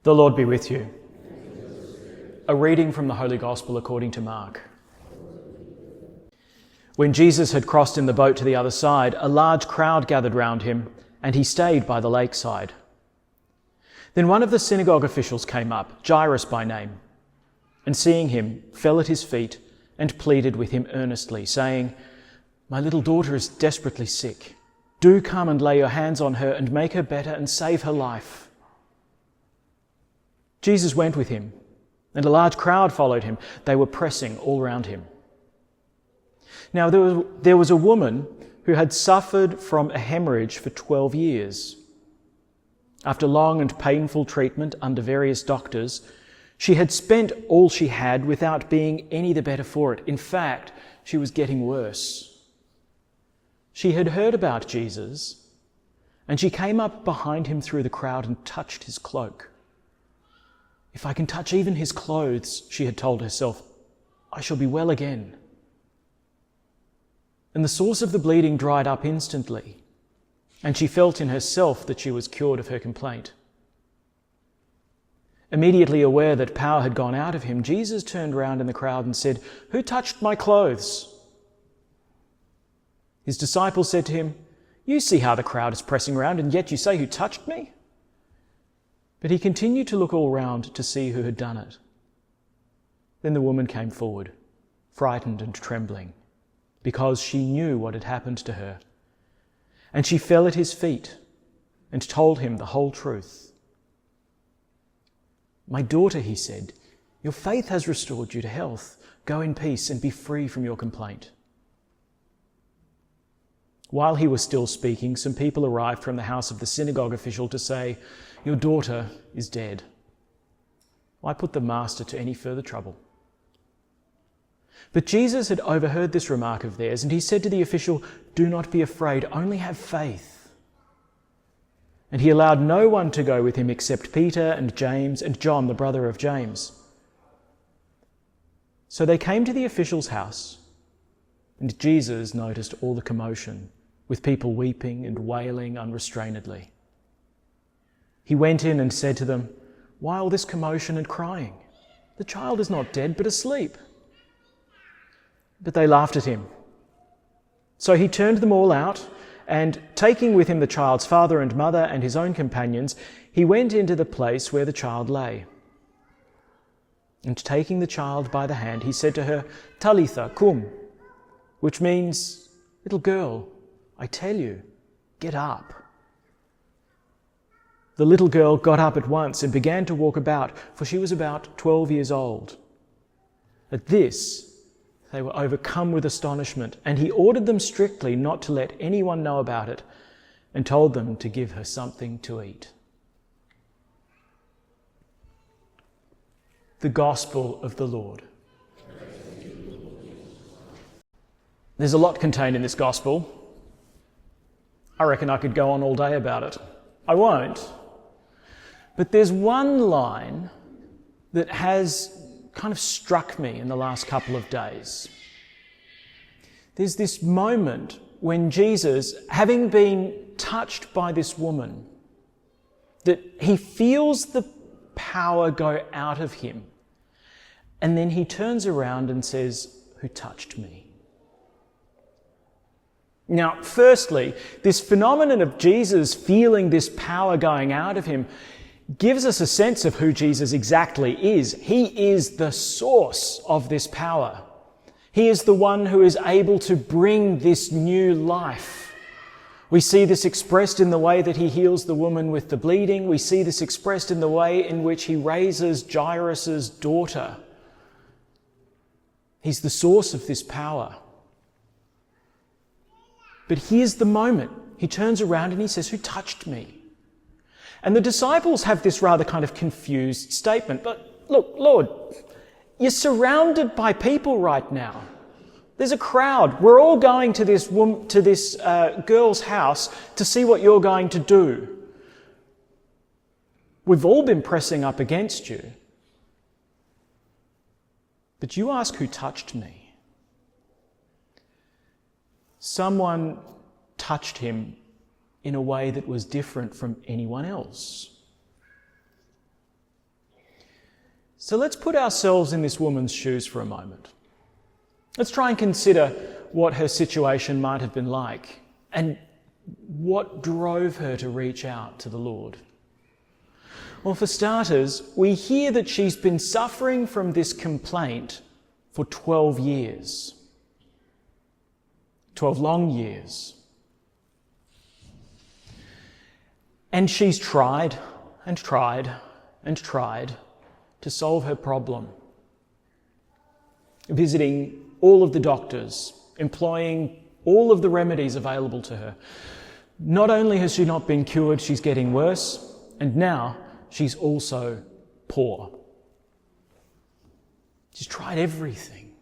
The Lord be with you. A reading from the Holy Gospel according to Mark. When Jesus had crossed in the boat to the other side, a large crowd gathered round him, and he stayed by the lakeside. Then one of the synagogue officials came up, Jairus by name, and seeing him, fell at his feet and pleaded with him earnestly, saying, "My little daughter is desperately sick. Do come and lay your hands on her and make her better and save her life." Jesus went with him, and a large crowd followed him. They were pressing all round him. Now there was a woman who had suffered from a haemorrhage for 12 years. After long and painful treatment under various doctors, she had spent all she had without being any the better for it. In fact, she was getting worse. She had heard about Jesus, and she came up behind him through the crowd and touched his cloak. "If I can touch even his clothes," she had told herself, "I shall be well again." And the source of the bleeding dried up instantly, and she felt in herself that she was cured of her complaint. Immediately aware that power had gone out of him, Jesus turned round in the crowd and said, "Who touched my clothes?" His disciples said to him, "You see how the crowd is pressing round, and yet you say, 'Who touched me?'" But he continued to look all round to see who had done it. Then the woman came forward, frightened and trembling, because she knew what had happened to her. And she fell at his feet and told him the whole truth. "My daughter," he said, "your faith has restored you to health. Go in peace and be free from your complaint." While he was still speaking, some people arrived from the house of the synagogue official to say, "Your daughter is dead. Why put the master to any further trouble?" But Jesus had overheard this remark of theirs, and he said to the official, "Do not be afraid, only have faith." And he allowed no one to go with him except Peter and James and John, the brother of James. So they came to the official's house, and Jesus noticed all the commotion, with people weeping and wailing unrestrainedly. He went in and said to them, "Why all this commotion and crying? The child is not dead, but asleep." But they laughed at him. So he turned them all out, and taking with him the child's father and mother and his own companions, he went into the place where the child lay. And taking the child by the hand, he said to her, "Talitha cum," which means, "Little girl, I tell you, get up." The little girl got up at once and began to walk about, for she was about 12 years old. At this, they were overcome with astonishment, and he ordered them strictly not to let anyone know about it, and told them to give her something to eat. The Gospel of the Lord. There's a lot contained in this Gospel. I reckon I could go on all day about it. I won't. But there's one line that has kind of struck me in the last couple of days. There's this moment when Jesus, having been touched by this woman, that he feels the power go out of him, and then he turns around and says, "Who touched me?" Now, firstly, this phenomenon of Jesus feeling this power going out of him gives us a sense of who Jesus exactly is. He is the source of this power. He is the one who is able to bring this new life. We see this expressed in the way that he heals the woman with the bleeding. We see this expressed in the way in which he raises Jairus' daughter. He's the source of this power. But here's the moment. He turns around and he says, "Who touched me?" And the disciples have this rather kind of confused statement. "But look, Lord, you're surrounded by people right now. There's a crowd. We're all going to this girl's house to see what you're going to do. We've all been pressing up against you. But you ask who touched me." Someone touched him in a way that was different from anyone else. So let's put ourselves in this woman's shoes for a moment. Let's try and consider what her situation might have been like and what drove her to reach out to the Lord. Well, for starters, we hear that she's been suffering from this complaint for 12 years. 12 long years. And she's tried and tried and tried to solve her problem. Visiting all of the doctors, employing all of the remedies available to her. Not only has she not been cured, she's getting worse, and now she's also poor. She's tried everything.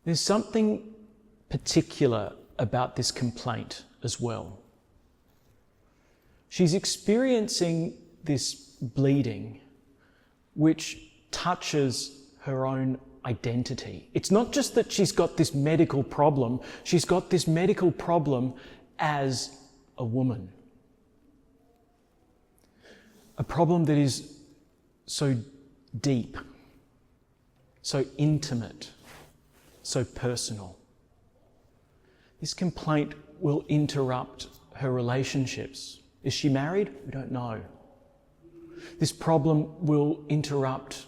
There's something particular about this complaint as well. She's experiencing this bleeding which touches her own identity. It's not just that she's got this medical problem, she's got this medical problem as a woman. A problem that is so deep, so intimate, so personal. This complaint will interrupt her relationships. Is she married? We don't know. This problem will interrupt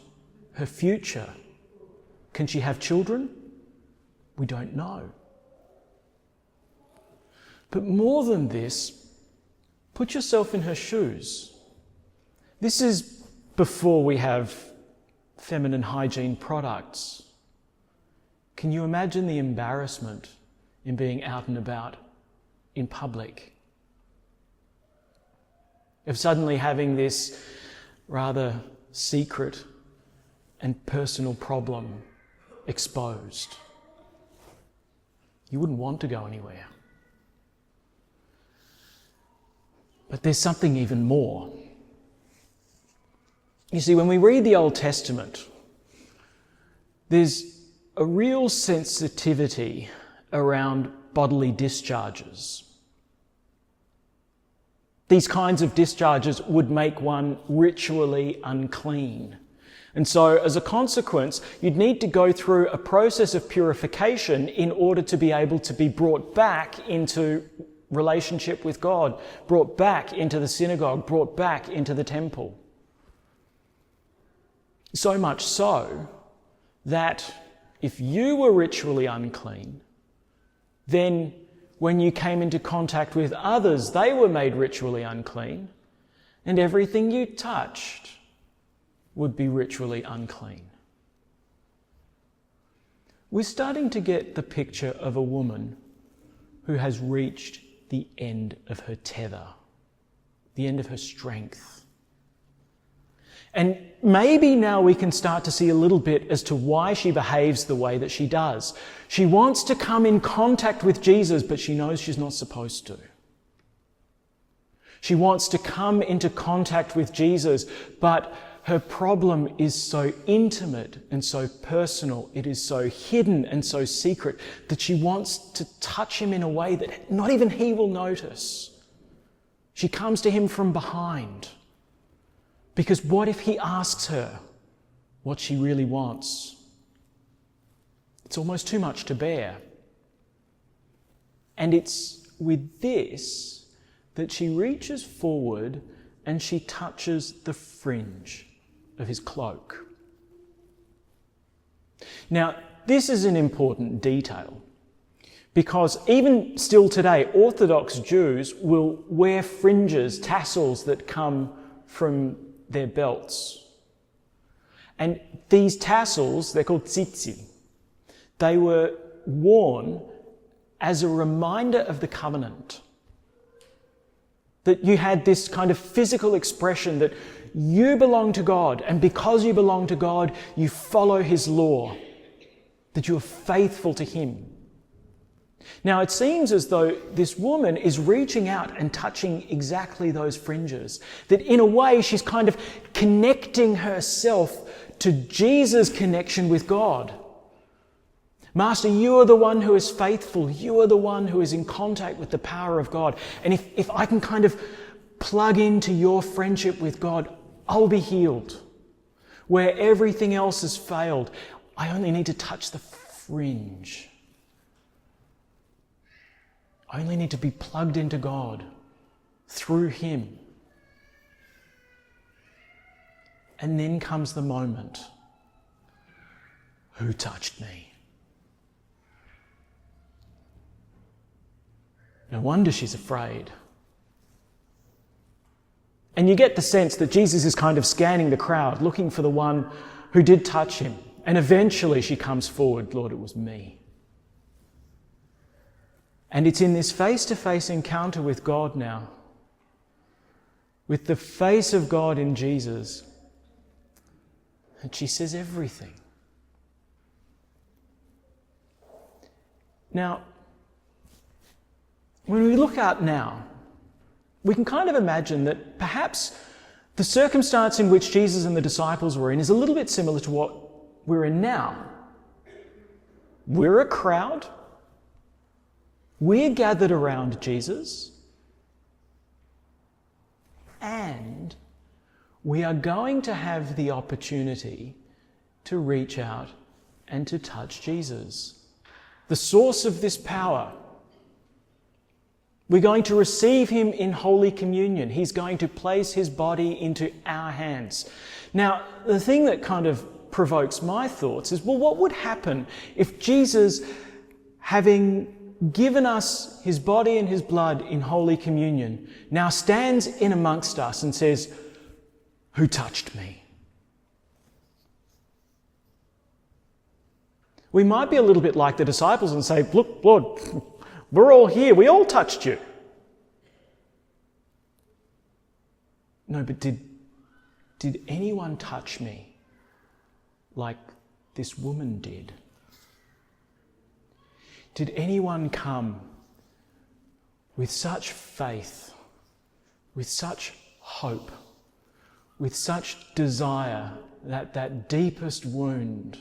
her future. Can she have children? We don't know. But more than this, put yourself in her shoes. This is before we have feminine hygiene products. Can you imagine the embarrassment in being out and about in public? Of suddenly having this rather secret and personal problem exposed. You wouldn't want to go anywhere. But there's something even more. You see, when we read the Old Testament, there's a real sensitivity around bodily discharges. These kinds of discharges would make one ritually unclean. And so, as a consequence, you'd need to go through a process of purification in order to be able to be brought back into relationship with God, brought back into the synagogue, brought back into the temple. So much so that if you were ritually unclean, then when you came into contact with others, they were made ritually unclean, and everything you touched would be ritually unclean. We're starting to get the picture of a woman who has reached the end of her tether, the end of her strength. And maybe now we can start to see a little bit as to why she behaves the way that she does. She wants to come in contact with Jesus, but she knows she's not supposed to. She wants to come into contact with Jesus, but her problem is so intimate and so personal, it is so hidden and so secret that she wants to touch him in a way that not even he will notice. She comes to him from behind. Because what if he asks her what she really wants? It's almost too much to bear. And it's with this that she reaches forward and she touches the fringe of his cloak. Now, this is an important detail because even still today, Orthodox Jews will wear fringes, tassels that come from their belts. And these tassels, they're called tzitzi. They were worn as a reminder of the covenant. That you had this kind of physical expression that you belong to God, and because you belong to God, you follow his law, that you are faithful to him. Now, it seems as though this woman is reaching out and touching exactly those fringes. That in a way, she's kind of connecting herself to Jesus' connection with God. Master, you are the one who is faithful. You are the one who is in contact with the power of God. And if I can kind of plug into your friendship with God, I'll be healed. Where everything else has failed, I only need to touch the fringe. I only need to be plugged into God through Him. And then comes the moment. Who touched me? No wonder she's afraid. And you get the sense that Jesus is kind of scanning the crowd, looking for the one who did touch him. And eventually she comes forward, Lord, it was me. And it's in this face-to-face encounter with God now, with the face of God in Jesus, that she says everything. Now, when we look out now, we can kind of imagine that perhaps the circumstance in which Jesus and the disciples were in is a little bit similar to what we're in now. We're a crowd. We're gathered around Jesus. And we are going to have the opportunity to reach out and to touch Jesus, the source of this power. We're going to receive him in Holy Communion. He's going to place his body into our hands. Now, the thing that kind of provokes my thoughts is, well, what would happen if Jesus, having given us his body and his blood in Holy Communion, now stands in amongst us and says, who touched me? We might be a little bit like the disciples and say, look, Lord, we're all here. We all touched you. No, but did anyone touch me like this woman did? Did anyone come with such faith, with such hope, with such desire that that deepest wound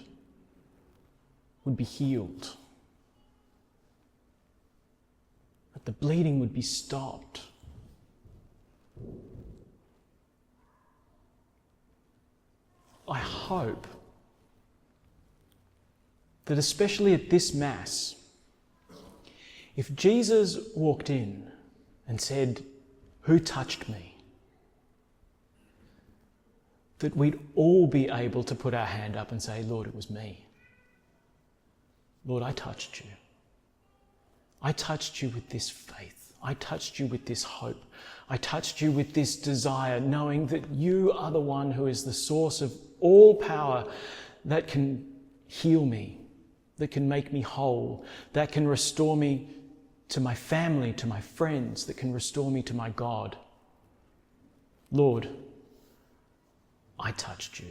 would be healed? That the bleeding would be stopped? I hope that especially at this Mass, if Jesus walked in and said, who touched me? That we'd all be able to put our hand up and say, Lord, it was me. Lord, I touched you. I touched you with this faith. I touched you with this hope. I touched you with this desire, knowing that you are the one who is the source of all power that can heal me, that can make me whole, that can restore me to my family, to my friends, that can restore me to my God. Lord, I touched you.